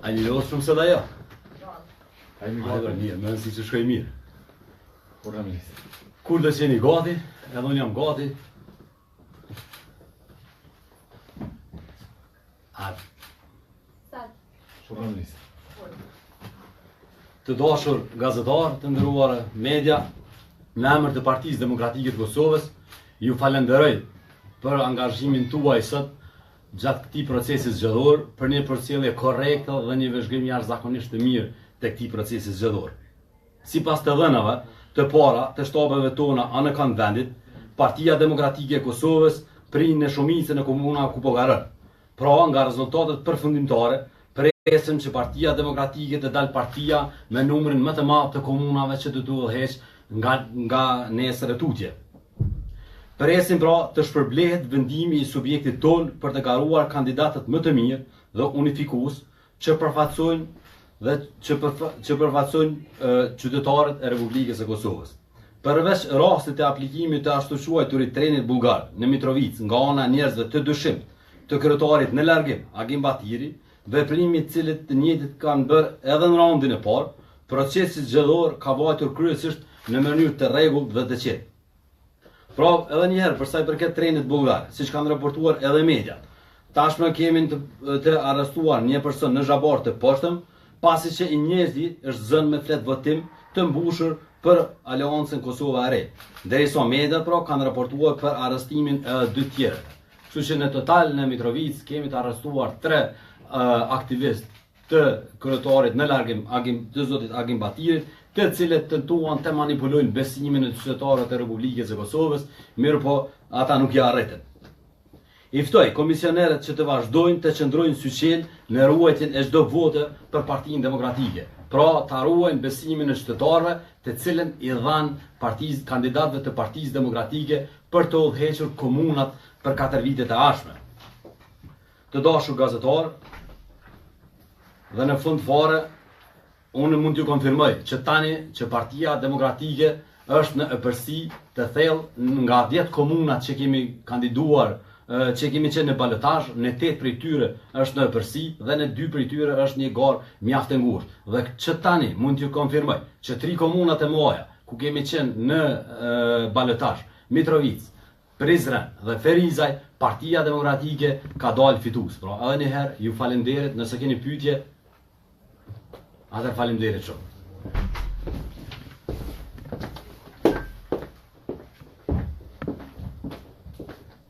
A një losë shumë se da jo? A jemi Hajde, gati? mirë, më nësi që shkoj mirë. Kur jam nisë? Kur do qeni gati, edhe unë jam gati. Hajde. Kur jam nisë? Të dashur gazetarë, të nderuar media, në emër të Partisë Demokratike të Kosovës, ju falenderoj për angazhimin tuaj sot gjatë këtij procesi zgjedhor, për një përcjellje korrekte dhe një vëzhgim jashtëzakonisht të mirë të këtij procesi zgjedhor. Sipas të dhënave të para të shtabeve tona anë kanë vendit, Partia Demokratike e Kosovës prinë në shumicën e komuna ku po garën. Pra, nga rezultatet përfundimtare, presim që Partia Demokratike të dalë partia me numrin më të madh të komunave që të udhëheq nga nesër e tutje. Presim pra të shpërblehet vendimi i subjektit ton për të garuar kandidatët më të mirë dhe unifikues që përfaqësojnë qytetarët e Republikës së Kosovës. Përveç rastit të aplikimit të ashtu quajturit trenit bullgar në Mitrovic nga ana njerëzve të dyshimt të kryetarit në largim Agim Batiri, veprimit të cilët të njëjtit kanë bërë edhe në raundin e parë, procesi zgjedhor ka vajtur kryesisht në mënyrë të rregullt dhe të qetë. Pra, edhe njëherë, për sa i përket trenit bullgar, siç kanë raportuar edhe mediat, tashmë kemi të arrestuar një person në Zhabar të poshtëm, pasi që i njëzdi është zënë me flet votim të mbushur për Aleancën Kosova e Re. Derisa mediat pra kanë raportuar për arrestimin edhe 2 tjerë. Kështu që në total në Mitrovic kemi të arrestuar 3 aktivistë të kryetarit në largim të zotit Agim Batirit, të cilët tentuan të manipulojnë besimin e qytetarëve të Republikës së Kosovës, mirë po ata nuk ja arritën. I ftoj komisionerët që të vazhdojnë të qëndrojnë syqel në ruajtjen e çdo vote për Partinë Demokratike, pra ta ruajnë besimin e qytetarëve, të cilën i dhanë kandidatëve të Partisë Demokratike për të udhëhequr komunat për 4 vitet e ardhshme. Të dashur gazetar, dhe në fund fare, unë mund t'ju konfirmoj që tani që Partia Demokratike është në ëpërsi të thellë nga 10 komunat që kemi kandiduar, që kemi qenë në balotazh, në 8 prej tyre është në ëpërsi dhe në 2 prej tyre është një garë mjaft e ngushtë. Dhe që tani mund t'ju konfirmoj që 3 komunat e mëdha ku kemi qenë në balotazh, Mitrovic, Prizren dhe Ferizaj, Partia Demokratike ka dalë fitues. Pra, edhe një herë ju falenderoj, nëse keni pyetje, atëherë faleminderit shumë.